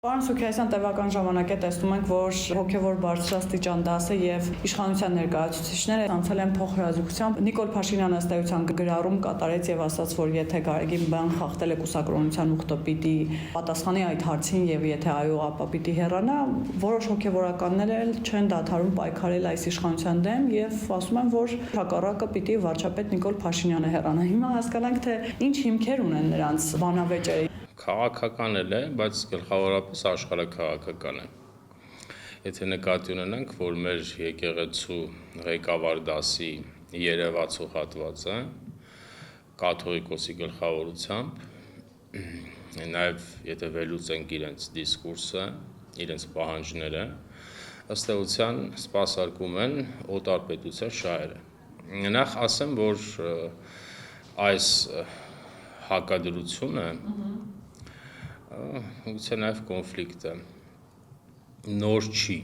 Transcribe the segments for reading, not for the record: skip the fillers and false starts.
Պարոն Սուքիասյան, տևական ժամանակ է տեսնում ենք, որ հոգևոր բարձրաստիճան դասը եւ իշխանության ներկայացուցիչները անցել են փոխհրաձգությամբ։ Նիկոլ Փաշինյանը ըստ էության գրառում կատարեց եւ ասաց, որ եթե Գարեգին Բան խախտել է կուսակրոնության ուխտը, պիտի պատասխանի այդ հարցին եւ եթե այո, ապա պիտի հեռանա։ Որոշ հոգևորականներ էլ չեն դադարում պայքարել այս իշխանության դեմ եւ ասում են, որ հակառակը պիտի վարչապետ Նիկոլ Փաշինյանը հեռանա։ Հիմա հասկանանք, թե ինչ հիմքեր ունեն նրանց բանավեճերը։ Քաղաքական էլ է, բայց գլխավորապես աշխարհաքաղաքական է։ Եթե նկատի ունենանք, որ մեր եկեղեցու ղեկավար դասի երևացող հատվածը կաթողիկոսի գլխավորությամբ, նաև եթե վերլուծենք իրենց դիսկուրսը, իրենց պահանջները, ըստ էության սպասարկում են օտարպետության շահերը։ Նախ ասեմ, որ այս հակադրությունը գուցե նաև կոնֆլիկտը նոր չի,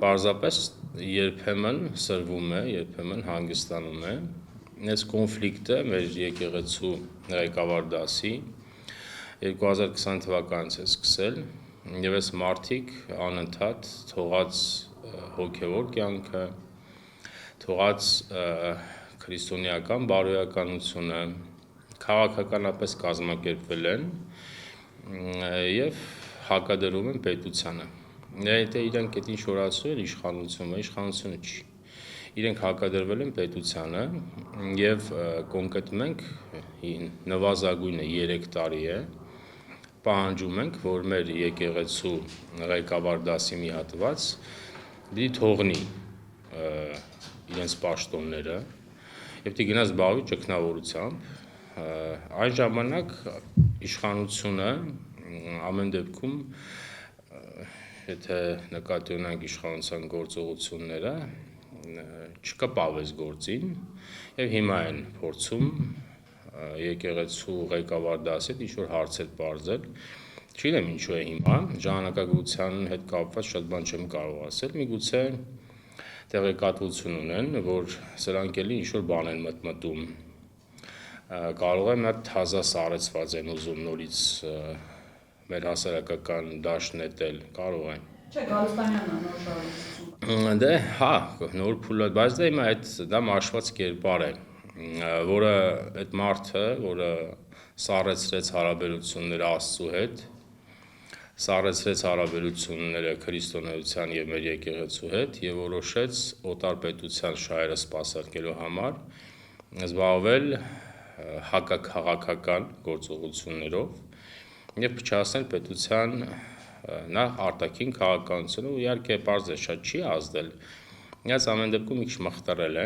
պարզապես երբեմն սրվում է, երբեմն հանգստանում է, այս կոնֆլիկտը մեր եկեղեցու ղեկավար դասի 2020 թվականից է սկսել եւ այս մարդիկ անընդհատ թողած հոգևոր կյանքը, թողած քրիստոնեական բարոյականությունը, քաղաքականապես կազմակերպվել են եւ հակադրում են պետությանը։ Եթե իրենք այդ ինչ որ ասում են իշխանությունը չի։ Իրենք հակադրվել են պետությանը եւ կոնկրետ մենք նվազագույնը 3 տարի է պահանջում ենք, որ մեր եկեղեցու ղեկավար դասի մի հատված դի թողնի իրենց պաշտոնները եւ դի գնաց զբաղվի ճգնավորությամբ, այն ժամանակ իշխանությունը ամեն դեպքում եթե նկատի ունենք իշխանության գործողությունները չկպավեց գործին եւ հիմա են փորձում եկեղեցու ղեկավար դասի ինչ որ հարցեր բարձել չգիտեմ ինչու է հիմա ժամանակագրության հետ կապված շատ բան չեմ կարող ասել միգուցե տեղեկատվություն ունեն որ սրանք էլի ինչ որ բան են մտմտում կարող է մեր թազա սառեցված են ուզում նորից մեր հասարակական դաշտն էտել կարող է Չէ, Գալստանյանն է նոր շարունակություն։ Դե, հա, նոր փուլը, բայց դա հիմա դա մաշված կերպար է, որը այդ մարդը, որը սառեցրեց հարաբերությունները Աստծու հետ, սառեցրեց հարաբերությունները քրիստոնեության եւ մեր եկեղեցու հետ եւ որոշեց օտարպետության շահերը սպասարկելու համար զբաղվել հակաքաղաքական գործողություններով եւ փչացնել պետության նախ արտաքին քաղաքականությունը ու իհարկե պարզ է շատ չի ազդել բայց ամեն դեպքում մի քիչ մխտարել է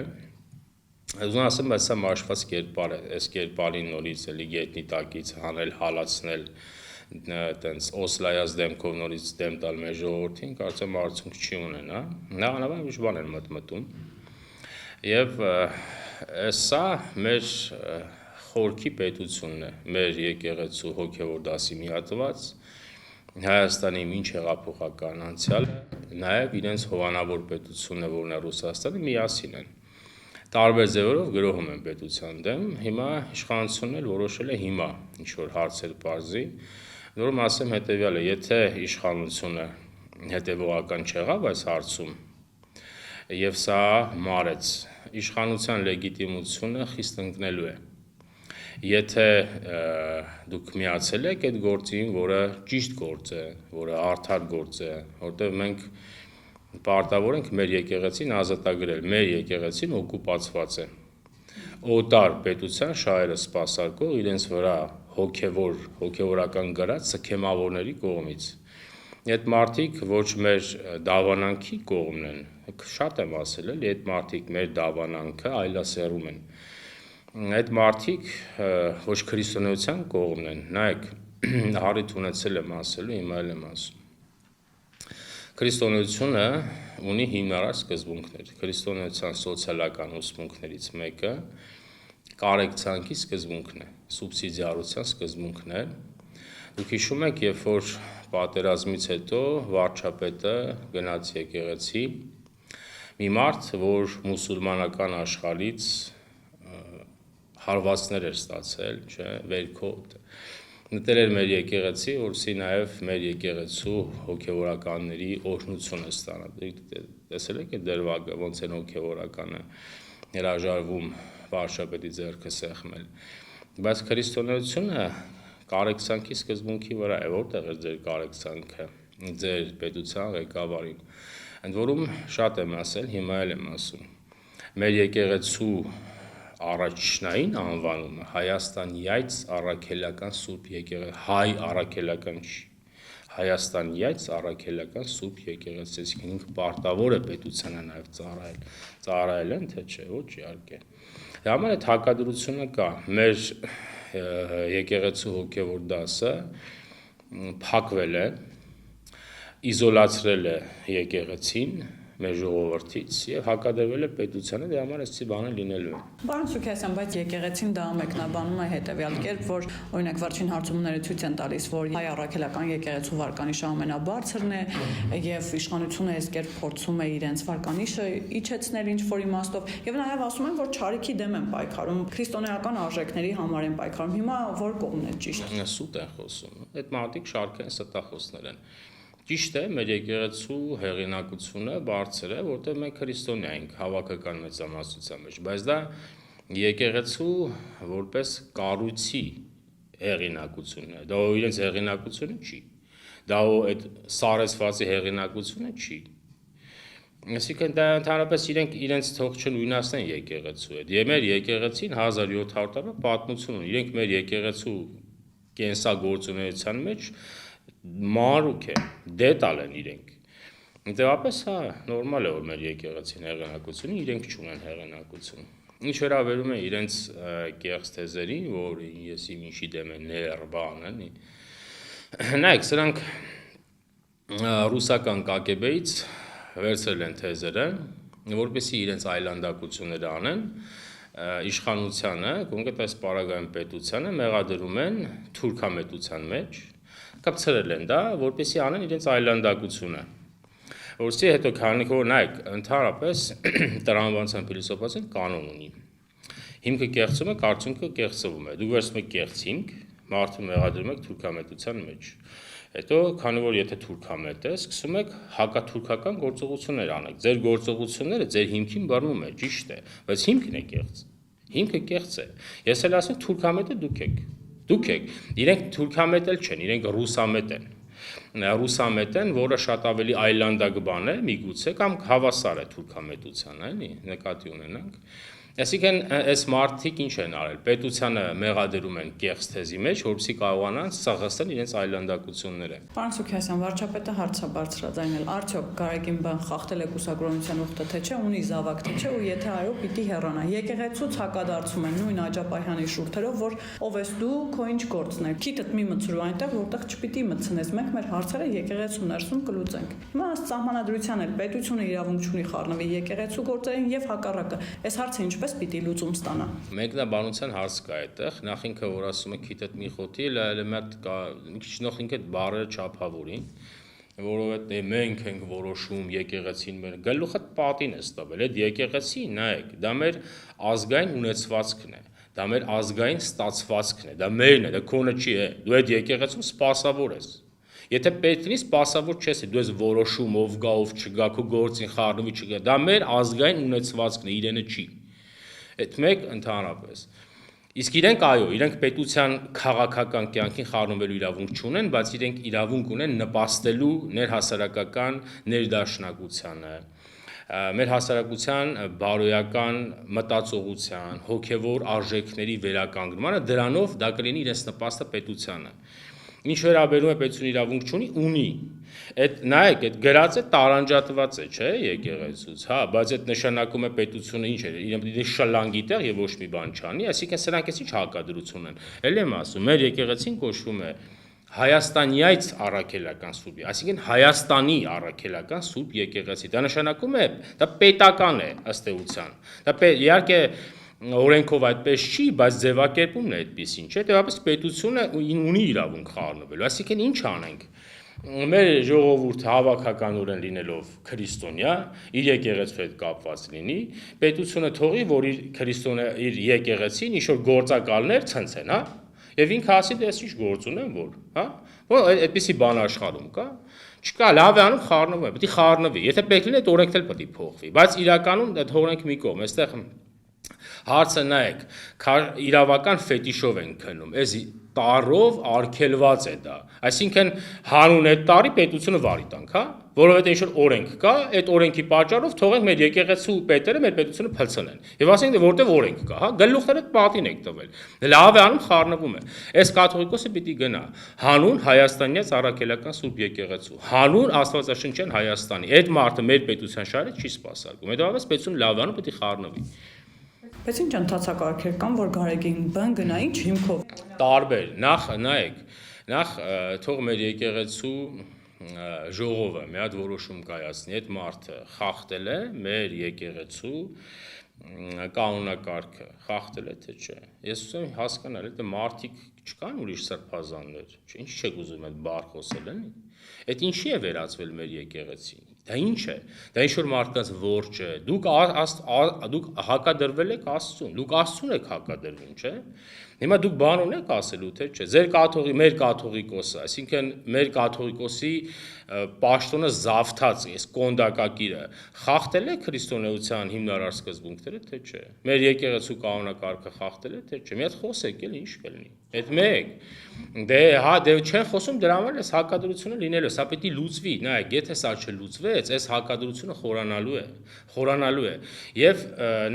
ուզում ասեմ բայց սա մաշված կերպար է այս կերպարին նորից էլի գետնի տակից հանել հալացնել այտենց օսլայած դեմքով նորից դեմ տալ մեր ժողովրդին կարծեմ արդյունք չի ունենա նահանավան ինչ բան են մտմտում եւ սա մեր խորքի պետությունն է մեր եկեղեցու հոգևոր դասի մի հատված Հայաստանի ինչ հեղափոխական անցյալը նաև իրենց հովանավոր պետությունն է որն է Ռուսաստանը միասին են տարբեր ձևերով գրոհում են պետության դեմ հիմա իշխանությունն էլ որոշել է հիմա ինչ որ հարցեր բարձի որում ասեմ հետեւյալը եթե իշխանությունը հետևողական չեղավ այս հարցում եւ սա մարեց իշխանության լեգիտիմությունը խիստ ընկնելու է Եթե դուք միացել եք այդ գործին, որը ճիշտ գործ է, որը արդար գործ է, որտեղ մենք պարտավոր ենք մեր եկեղեցին ազատագրել, մեր եկեղեցին օկուպացված է։ Օտար պետության շահերը սպասարկող իրենց վրա հոգևորական գրած սքեմավորների կողմից։ Այդ մարդիկ ոչ մեր դավանանքի կողմն են, շատ եմ ասել, էլի այդ մարդիկ մեր դավանանքը այլասերում են։ Այդ մարդիկ ոչ քրիստոնեության կողմն են, նայեք, հարիթ ունեցել եմ ասելու, հիմա էլ եմ ասում։ Քրիստոնեությունը ունի հիմնարար սկզբունքներ, քրիստոնեության սոցիալական ուսմունքներից մեկը կարեկցանքի սկզբունքն է, սուբսիդիարության սկզբունքն է։ Դուք հիշում եք, երբ որ պատերազմից հետո վարչապետը գնաց եկեղեցի, մի մարդ, որ մուսուլմանական աշխարհից հարվածներ էր ստացել, չէ, վերքոտ, նետել էր մեր եկեղեցի, որսի նաև մեր եկեղեցու հոգևորականների օրհնությունը ստանա։ Տեսել եք այդ դրվագը, ոնց են հոգևորականը հրաժարվում վարչապետի ձեռքը սեղմել։ Բայց քրիստոնեությունը կարեկցանքի սկզբունքի վրա է, որտեղ է ձեր կարեկցանքը ձեր պետության ղեկավարին։ Ընդ որում շատ եմ ասել, հիմա էլ եմ ասում։ Մեր եկեղեցու առաջնային անվանումը Հայաստանյայց առաքելական Սուրբ եկեղեցի, հայ առաքելական չի, Հայաստանյայց առաքելական Սուրբ եկեղեցի, այսինքն ինքը պարտավոր է պետությանը նաև ծառայել են, թե չէ, ոչ իհարկե։ Դա համար այդ հակադրությունը կա, մեր եկեղեցու հոգևոր դասը փակվել է, իզոլացրել է եկեղեցին մեր ժողովրդից եւ հակադրվել է պետությանը, դրա համար այսի բանը լինելու է։ Պարոն Սուքիասյան, բայց եկեղեցին դա մեկնաբանում է հետեւյալ կերպ, որ օրինակ վերջին հարցումները ցույց են տալիս, որ հայ առաքելական եկեղեցու վարկանիշը ամենաբարձրն է եւ իշխանությունը այս կերպ փորձում է իրենց վարկանիշը իջեցնել ինչ-որ իմաստով եւ նաեւ ասում են, որ չարիքի դեմ են պայքարում, քրիստոնեական արժեքների համար են պայքարում։ Հիմա որ կողմն է ճիշտ։ Սուտ են խոսում։ Այդ մարդիկ շարք են ստախոսներ են։ Ճիշտ է, մեր եկեղեցու հեղինակությունը բարձր է, որտեղ մենք քրիստոնյա ենք հավաքական մեծամասնության մեջ, բայց դա եկեղեցու որպես կառույցի հեղինակությունն է, դա իրենց հեղինակությունը չի, դա այդ սարսվածի հեղինակությունը չի։ Այսինքն դա ընդհանրապես իրենց թող չնույնացնեն եկեղեցու հետ։ Եվ մեր եկեղեցին 1700 տարվա պատմություն ունի, իրենք մեր եկեղեցու կենսագործունեության մեջ մարուք է, դետալ են իրենք։ Դեպապես հա, նորմալ է, որ մեր եկեղեցին հեղինակություն, իրենք չունեն հեղինակություն։ Ինչ վերաբերում է իրենց կեղծ թեզերին, որ ես ինչի դեմ եմ ներբան, նայեք, սրանք ռուսական կագեբեից վերցրել են թեզերը, որպեսզի իրենց այլանդակությունները անեն, իշխանությանը, կոնկրետ այս պարագայում պետությանը մեղադրում են թուրքամետության մեջ, կապցրել են դա, որպեսզի անեն իրենց այլանդակությունը։ Որսի հետո քանի որ նայեք, ընդհանրապես տրամաբանության փիլիսոփայության կանոն ունի։ Հիմքը կեղծում է, արդյունքը կեղծվում է։ Դու վերցնում եք կեղծ հիմք, մարդուն մեղադրում եք թուրքամետության մեջ։ Հետո, քանի որ եթե թուրքամետ է, սկսում եք հակաթուրքական գործողություններ անել։ Ձեր գործողությունները ձեր հիմքին բռնում է, ճիշտ է, բայց հիմքն է կեղծ։ Հիմքը կեղծ է։ Ես էլ ասում թուրքամետը դուք եք։ Դուք եք, իրենք թուրքամետ էլ չեն, իրենք ռուսամետ են։ Ռուսամետ են, որը շատ ավելի այլանդակբան է, միգուցե կամ հավասար է թուրքամետության, էլի, նկատի ունենանք։ Այսինքն այս մարդիկ ինչ են արել, պետությանը մեղադրում են կեղծ թեզի մեջ, որպեսզի կարողանան սաղացնել իրենց այլանդակությունները։ Պարոն Սուքիասյան, վարչապետը հարց է բարձրաձայնել, արդյոք Գարեգին բան խախտել է կուսակրոնության ուխտը, թե չէ, ունի զավակ, թե չէ, ու եթե այո, պիտի հեռանա։ Եկեղեցուց հակադարձում են նույն Աջապահյանի շուրթերով, որ ով ես դու, քո ինչ գործն է։ Քիթդ մի մցրու այնտեղ, որտեղ չպիտի մցնես։ Մենք մեր հարցերը եկեղեցու ներսում կլուծենք։ Հիմա ըստ սահմանադրության էլ պետությունը իրավունք չունի խառնվի եկեղեցու գործերին եւ հակառակը։ Այս հարցը ինչպես պիտի լուծում ստանա։ Մեկնաբանության հարց կա այդտեղ, նախ ինքը որ ասում է քիթդ մի խոթի, այլ մատ կա, մի քիչ նախ ինքը բառերը չափավորին, որովհետեւ մենք ենք որոշում եկեղեցին մեր գլուխը պատին է ստավել, այդ եկեղեցին, նայեք, դա մեր ազգային ունեցվածքն է, դա մեր ազգային ստացվածքն է, դա մերն է, դա քոնը չի է, դու այդ եկեղեցում սպասավոր ես։ Եթե պետք լինի սպասավոր չես, դու ես որոշում ով գա, ով չգա, քո գործին խառնվի չգա, դա մեր ազգային ունեցվածքն է, իրենը չի։ Այդ մեկ ընդհանրապես։ Իսկ իրենք այո, իրենք պետության քաղաքական կյանքին խառնվելու իրավունք չունեն, բայց իրենք իրավունք ունեն նպաստելու ներհասարակական ներդաշնակությանը, մեր հասարակության բարոյական մտածողության, հոգևոր արժեքների վերականգնմանը, դրանով դա կլինի իրենց նպաստը պետությանը։ Ինչ վերաբերում է պետություն իրավունք չունի, ունի։ Այդ նայեք, այդ գրած է տարանջատված է, չէ, եկեղեցուց, հա, բայց այդ նշանակում է պետությունը ինչ է, իրեն շլանգի տեղ եւ ոչ մի բան չանի, այսինքն սրանք էս ինչ հակադրություն են։ Էլ եմ ասում, մեր եկեղեցին կոչվում է Հայաստանյայց առաքելական Սուրբ, այսինքն Հայաստանի առաքելական Սուրբ եկեղեցի։ Դա նշանակում է, դա պետական է ըստ էության։ Դա իհարկե օրենքով այդպես չի, բայց ձևակերպումն է այդպեսին, չէ՞, դեպի պետությունը ունի իրավունք խառնվելու, այսինքն ինչ անենք։ Մեր ժողովուրդը հավաքականորեն լինելով քրիստոնյա, իր եկեղեցու հետ կապված լինի, պետությունը թողի, որ իր եկեղեցին ինչ որ գործակալներ ցնցեն, հա։ Եվ ինքը ասի դե ես ինչ գործ ունեմ որ, հա? Որ այդպիսի բան աշխարհում կա։ Չկա, լավ է անում խառնվում է, պետք է խառնվի։ Եթե պետք լինի այդ օրենքն էլ պետք է փոխվի, բայց իրականում այդ օրենք մի կողմ, այստեղ հարցը նայեք, իրավական ֆետիշով են քնում, այս տարով արգելված է դա, այսինքն հանուն այդ տարի պետությունը վարի տանք, հա, որովհետեւ ինչ-որ օրենք կա, այդ օրենքի պատճառով թողենք մեր եկեղեցու պետերը մեր պետությունը փլցնեն։ Եվ ասենք դե որտեղ օրենք կա, հա, գլուխները պատին եք տվել։ Լավ է անում խառնվում է։ Այս կաթողիկոսը պիտի գնա հանուն Հայաստանյաց առաքելական Սուրբ եկեղեցու, հանուն Աստվածաշնչյան Հայաստանի։ Այդ մարդը մեր պետության շահերը չի սпасարկում։ Հետո պետությունը լավ է անում, պիտի խառնվի։ Բայց ինչ ընդհանցակարգեր կան, որ Գարեգին բան գնա, ինչ հիմքով։ Տարբեր, նախ նայեք, նախ թող մեր եկեղեցու ժողովը մի հատ որոշում կայացնի, այդ մարդը խախտել է մեր եկեղեցու կանոնակարգը, խախտել է թե չէ։ Ես ուզում եմ հասկանալ, այդ մարդիկ չկան ուրիշ սրբազաններ, ինչ չեք ուզում այդ բառ խոսել են։ Այդ ինչի է վերածվել մեր եկեղեցին։ Դա ինչ է։ Դա ինչ որ մարդկանց որջը է։ Դուք հակադրվել եք Աստծուն, դուք Աստծուն եք հակադրվում, չէ՞։ Հիմա դուք բան ունեք ասելու թե չէ։ Մեր կաթողիկոսը, այսինքն մեր կաթողիկոսի պաշտոնը զավթած, այս կոնդակակիրը խախտել է քրիստոնեության հիմնարար սկզբունքները թե չէ։ Մեր եկեղեցու կանոնակարգը խախտել է թե չէ։ Մի հատ խոսեք էլ ինչ կլինի։ Այդ մեկ։ Դե հա, դե չեն խոսում դրա համար էս հակադրությունը լինելու, սա պիտի լուծվի, նայեք, եթե սա չլուծվեց, այս հակադրությունը խորանալու է։ Եվ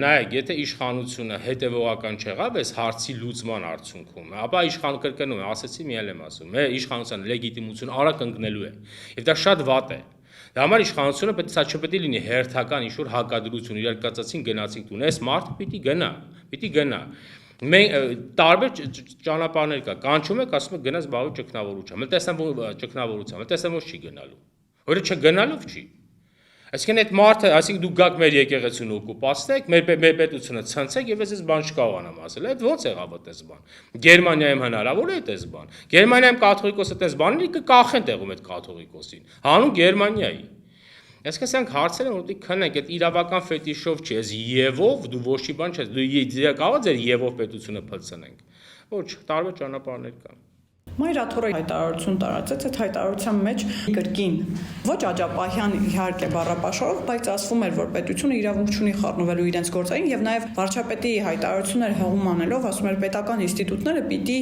նայեք, եթե իշխանությունը հետևողական չեղավ այս հարցի լուծման արդյունքում, ապա իշխան կրկնում եմ, ասեցի մի այլ եմ ասում, մեր իշխանության լեգիտիմությունը արագ ընկնելու է։ Եվ դա շատ վատ է։ Դա համար իշխանությունը սա չպետք է լինի հերթական ինչ-որ հակադրություն, իրար կացածին գնացինք տուն, այս մարդը պիտի գնա։ Տարբեր ճանապարհներ կա, կանչում եք, ասում եք գնաց բավի ճգնավորությամբ, տեսնեմ որ ճգնավորությամբ, տեսնեմ որ չի գնալու, որը չգնալով չի։ Այսինքն այդ մարդը, այսինքն դուք գաք մեր եկեղեցուն օկուպացնեք, մեր պետությունը ցնցեք եւ ես բան չկարողանամ ասել, այդ ո՞նց եղավ այդպես բան։ Գերմանիայում հնարավոր է այդպես բան։ Գերմանիայում կաթողիկոսը այդպես բաներ կկախեն տեղում այդ կաթողիկոսին, հանուն Գերմանիայի։ Այսինքն սրանք հարցեր են, որտեղ քնենք, այդ իրավական ֆետիշով չի, այս Եվով դու ոչ մի բան չես, դու կարող ես Եվով պետությունը փլցնենք։ Ոչ, տարբեր ճանապարհներ կան։ Մայրաթորը հայտարարություն տարածեց, այդ հայտարարության մեջ կրկին ոչ աջապահյան իհարկե բառապաշարով, բայց ասվում էր, որ պետությունը իրավունք չունի խառնվելու իրենց գործային եւ նաեւ վարչապետի հայտարարությունները հողում անելով ասում էր պետական ինստիտուտները պիտի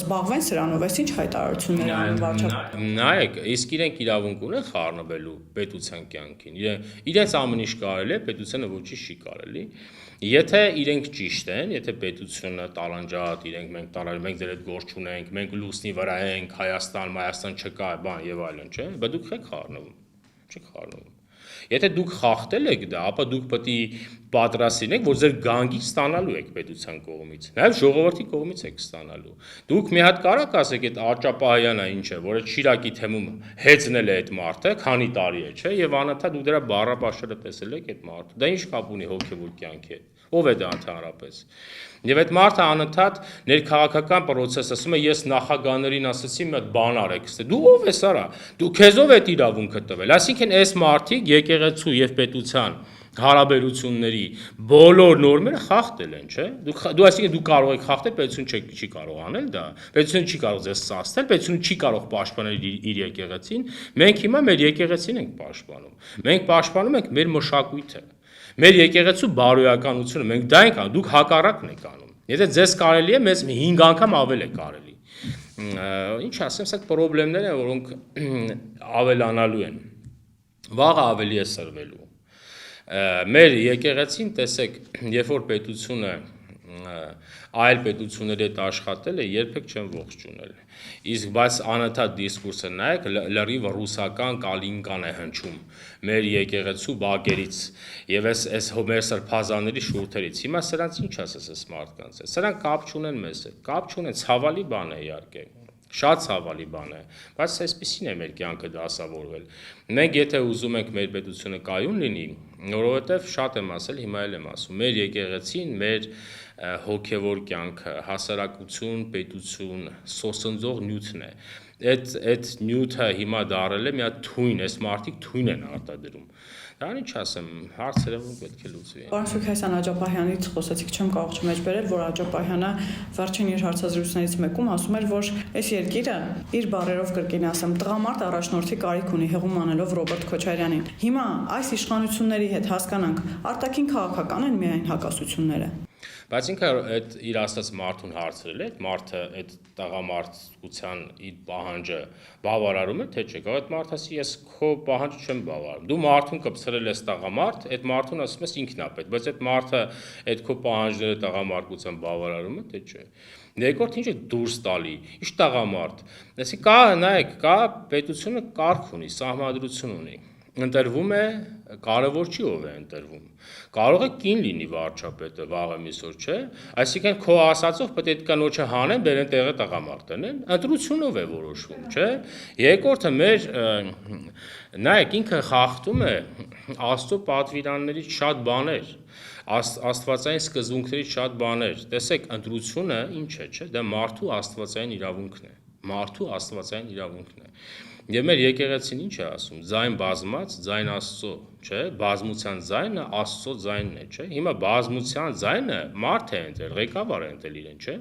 զբաղվեն սրանով, այս ինչ հայտարարություններ անում վարչապետը։ Նայեք, իսկ իրենք իրավունք ունեն խառնվելու պետության կյանքին։ Իրենց ամեն ինչ կարելի է, պետությունը ոչինչ չի կարելի։ Եթե իրենք ճիշտ են, եթե պետությունը տալանջատ, մենք դեր այդ գործ չունենք, մենք լուսնի վրա ենք, Հայաստան չկա, բան եւ այլն, չէ՞, բայց դուք եք խառնվում։ Չեք խառնվում։ Եթե դուք խախտել եք դա, ապա դուք պետք է պատրաստ լինեք, որ ձեր գանգից ստանալու եք պետության կողմից, նաեւ ժողովրդի կողմից եք ստանալու։ Դուք մի հատ կարաք ասեք այդ Աճապահյանը ինչ է, որը Շիրակի թեմում հեծնել է այդ մարդը, քանի տարի է, չէ՞, եւ անընդհատ դուք դրա բառապաշարը տեսել եք այդ մարդը։ Դա ինչ կապ ունի հոգեվոր կյանքի հետ։ Ով է դա ընդհանրապես։ Եվ այդ մարդը անընդհատ ներքաղաքական process ասում է ես նախագահներին ասացի մի հատ բան արեք, դու ով ես արա, դու քեզով այդ իրավունքը տվել, այսինքն այս մարդիկ եկեղեցու եւ պետության հարաբերությունների բոլոր նորմերը խախտել են, չէ՞։ Դու այսինքն դու կարող եք խախտել, պետությունը չի կարող անել դա։ Պետությունը չի կարող ձեզ սասնել, պետությունը չի կարող պաշտպանել իր եկեղեցին։ Մենք հիմա մեր եկեղեցին ենք պաշտպանում։ Մենք պաշտպանում ենք մեր մշակույթը։ Մեր եկեղեցու բարոյականությունը, մենք դա ենք անում, դուք հակառակն եք անում։ Եթե ձեզ կարելի է, մեզ 5 անգամ ավել է կարելի։ Ինչ ասեմ, սա խնդիրներ են, որոնք ավելանալու են։ Վաղը ավելի է սրվելու։ Մեր եկեղեցին տեսեք, երբ որ պետությունը այլ պետությունների հետ աշխատել է, երբեք չեն ողջունել։ Իսկ բայց անընդհատ դիսկուրսը նայեք, լրիվ ռուսական կալինկան է հնչում մեր եկեղեցու բակերից եւ այս մեր սրբազանների շուրթերից։ Հիմա սրանց ինչ ասես այս մարդկանց։ Սրանք կապ չունեն մեզ հետ, կապ չունեն, ցավալի բան է իհարկե։ Շատ ցավալի բան է, բայց այսպեսին է մեր կյանքը դասավորվել։ Մենք եթե ուզում ենք մեր պետությունը կայուն լինի, որովհետև շատ եմ ասել, հիմա էլ եմ ասում, մեր եկեղեցին, մեր հոգևոր կյանքը, հասարակություն, պետություն, սոսնձող նյութն է։ այդ նյութը հիմա դարել է մի հատ թույն, այս մարդիկ թույն են արտադրում։ Դրան ինչ ասեմ, հարցերը պետք է լուծվի։ Պարոն Սուքայասյան, Աջապահյանից խոսեցիք, չեմ կարող չմեջ բերել, որ Աջապահյանը վերջին իր հարցազրույցներից մեկում ասում էր, որ այս երկիրը իր բառերով կրկին ասեմ, տղամարդ առաջնորդի կարիք ունի, հեղում անելով Ռոբերտ Քոչարյանին։ Հիմա այս իշխանությունների հետ հասկանանք, արտաքին քաղաքական են միայն հակասությունները։ Բայց ինքը այդ իր ասած մարդուն հարցրել է, այդ մարդը այդ տղամարդության իր պահանջը բավարարում է, թե չէ։ Գա այդ մարդը ասի, ես քո պահանջը չեմ բավարարում։ Դու մարդուն կպցրել ես տղամարդ, այդ մարդուն ասում ես ինքն է պետք, բայց այդ մարդը այդ քո պահանջները տղամարդության բավարարում է, թե չէ։ Երկրորդ ինչ է դուրս տալի, ինչ տղամարդ։ Այսինքն կա, նայեք, կա պետությունը կարգ ունի, սահմանադրություն ունի։ Ընտրվում է, կարևոր չի ով է ընտրվում։ Կարող է կին լինի վարչապետը վաղը միսօր, չէ։ Այսինքն քո ասածով պետք է այդ կանոջը հանեն, բերեն տեղը տղամարդն են, ընտրությունով է որոշվում, չէ։ Երկրորդը մեր նայեք ինքը խախտում է Աստծո պատվիրաններից շատ բաներ, աստվածային սկզբունքներից շատ բաներ։ Տեսեք, ընտրությունը ինչ է, չէ, դա մարդու աստվածային իրավունքն է։ Մարդու աստվածային իրավունքն է։ Եվ մեր եկեղեցին ինչ է ասում, ձայն բազմած, ձայն Աստծո, չէ, բազմության ձայնը Աստծո ձայնն է, չէ։ Հիմա բազմության ձայնը մարդ է ընտրել, ղեկավար է ընտրել իրեն, չէ։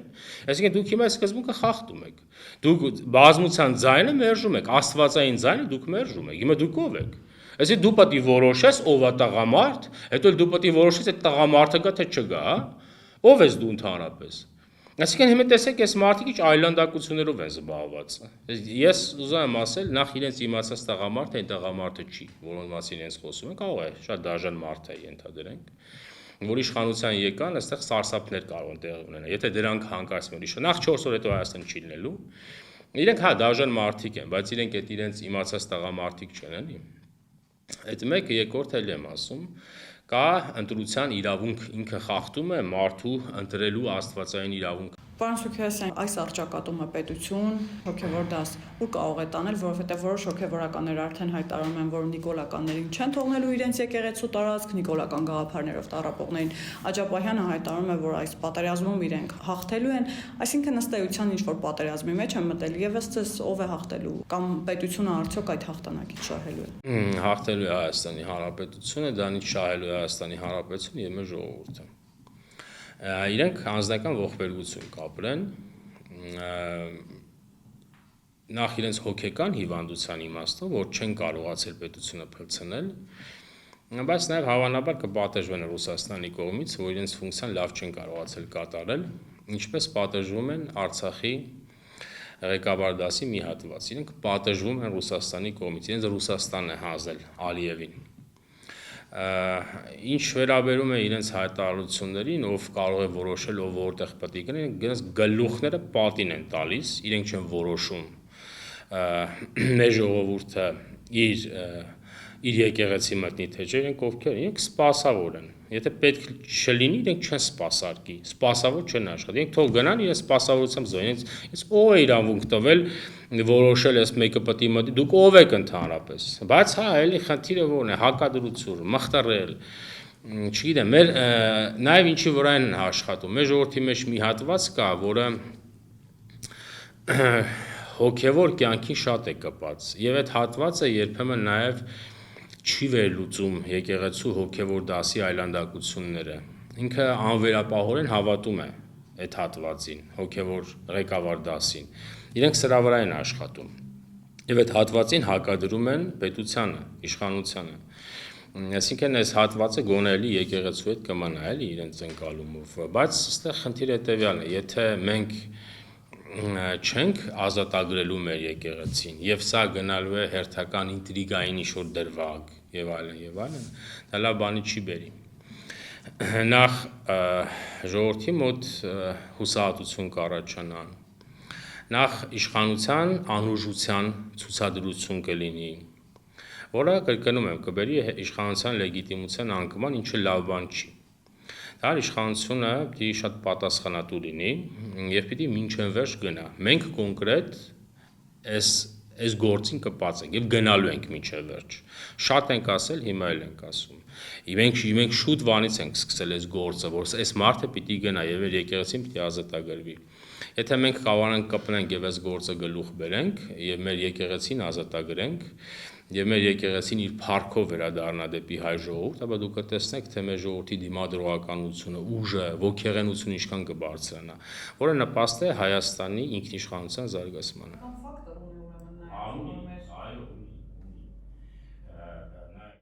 Այսինքն դուք հիմա սկզբունքը խախտում եք։ Դուք բազմության ձայնը մերժում եք, աստվածային ձայնը դուք մերժում եք։ Հիմա դուք ով եք։ Այսինքն դու պետք է որոշես ով է տղամարդ, հետո դու պետք է որոշես այդ տղամարդը գա թե չգա, ով ես դու ընդհանրապես։ Այսինքն հիմա տեսեք, այս մարդիկ ինչ այլանդակություններով են զբաղված։ Ես ուզում եմ ասել, նախ իրենց իմացած տղամարդը այն տղամարդը չի, որոնց մասին իրենց խոսում են, կարող է շատ դաժան մարդ է ենթադրենք, որ իշխանության եկան, այստեղ սարսափներ կարող են տեղի ունենալ։ Եթե դրանք հանկարծորեն իշ, նախ 4 օր հետո Հայաստան չի լինելու։ Իրենք հա դաժան մարդիկ են, բայց իրենք այդ իրենց իմացած տղամարդիկ չեն, էլի։ Այդ մեկը երկրորդ էլ եմ ասում, կա ընտրության իրավունք, ինքը խախտում է մարդու ընտրելու աստվածային իրավունք։ Պարոն Սուքայասյան, այս առճակատումը պետություն, հոգևոր դաս, ուր կարող է տանել, որովհետև որոշ հոգևորականներ արդեն հայտարարում են, որ նիկոլականներին չեն թողնելու իրենց եկեղեցու տարածք, նիկոլական գաղափարներով տառապողներին։ Աջապահյանը հայտարարում է, որ այս պատերազմում իրենք հաղթելու են, այսինքն ըստ էության ինչ-որ պատերազմի մեջ են մտել, եւ ըստ ով է հաղթելու, կամ պետությունը արդյոք այդ հաղթանակից շահելու է։ Հաղթելու է Հայաստանի Հանրապետությունը, դրանից շահելու է Հայաստանի Հանրապետությունը եւ մեր ժողովուրդը։ Իրենք անձնական ողբերգություն կապրեն, նախ իրենց հոգեկան հիվանդության իմաստով, որ չեն կարողացել պետությունը փլցնել, բայց նաև հավանաբար կպատժվեն Ռուսաստանի կողմից, որ իրենց ֆունկցիան լավ չեն կարողացել կատարել, ինչպես պատժվում են Արցախի ղեկավար դասի մի հատված։ Իրենք պատժվում են Ռուսաստանի կողմից, իրենց Ռուսաստանն է հանձնել Ալիևին։ Ինչ վերաբերում է իրենց հայտարարություններին, ով կարող է որոշել, ով որտեղ պետք է գնի, իրենց գլուխները պատին են տալիս, իրենք չեն որոշում մեր ժողովուրդը իր եկեղեցի մտնի թե չէ, իրենք ովքեր են, իրենք սպասավոր են։ Եթե պետք չլինի, իրենք չեն սպասարկի, սպասավոր չեն աշխատի։ Իրենք թող գնան իրենց սպասավորությամբ զոհեն։ Իրենց ով է իրավունք տվել որոշել ես մեկը պետք է մտի, դուք ով եք ընդհանրապես։ Բայց հա, էլի խնդիրը որն է, հակադրություն, մխտռել։ Չգիտեմ, մեր նաև ինչի վրա են աշխատում։ Մեր ժողովրդի մեջ մի հատված կա, որը հոգևոր կյանքի շատ է կպած, եւ այդ հատվածը երբեմն նաև չի վերլուծում եկեղեցու հոգևոր դասի այլանդակությունները։ Ինքը անվերապահորեն հավատում է այդ հատվածին, հոգևոր ղեկավար դասին։ Իրենք սրա վրա են աշխատում։ Եվ այդ հատվածին հակադրում են պետությանը, իշխանությանը։ Այսինքն այս հատվածը գոնելի եկեղեցու հետ կմնա էլի իրենց ընկալումով, բայց այստեղ խնդիրը հետևյալն է, եթե մենք չենք ազատագրելու մեր եկեղեցին, եւ սա գնալու է հերթական ինտրիգային ինչ-որ դրվագ եւ այլն, դա լավ բանի չի բերի։ Նախ ժողովրդի մոտ հուսահատություն կառաջանա, նախ իշխանության անուժության ցուցադրություն կլինի, որը կրկնում եմ կբերի իշխանության լեգիտիմության անկման, ինչը լավ բան չի։ Դա իշխանությունը պիտի շատ պատասխանատու լինի եւ պիտի մինչեւ վերջ գնա։ Մենք կոնկրետ այս գործին կպած ենք եւ գնալու ենք մինչեւ վերջ։ Շատ ենք ասել, հիմա էլ ենք ասում։ Մենք շուտ վանից ենք սկսել այս գործը, որ այս մարդը պիտի գնա եւ եկեղեցին պիտի ազատագրվի։ Եթե մենք կարողանանք կպնենք եւ այս գործը գլուխ բերենք եւ մեր եկեղեցին ազատագրենք եւ մեր եկեղեցին իր փառքով վերադառնա դեպի հայ ժողովուրդ, ապա դուք կտեսնեք, թե մեր ժողովրդի դիմադրողականությունը, ուժը, ոգեղենությունը ինչքան կբարձրանա, որը նպաստ է Հայաստանի ինքնիշխանության զարգացմանը։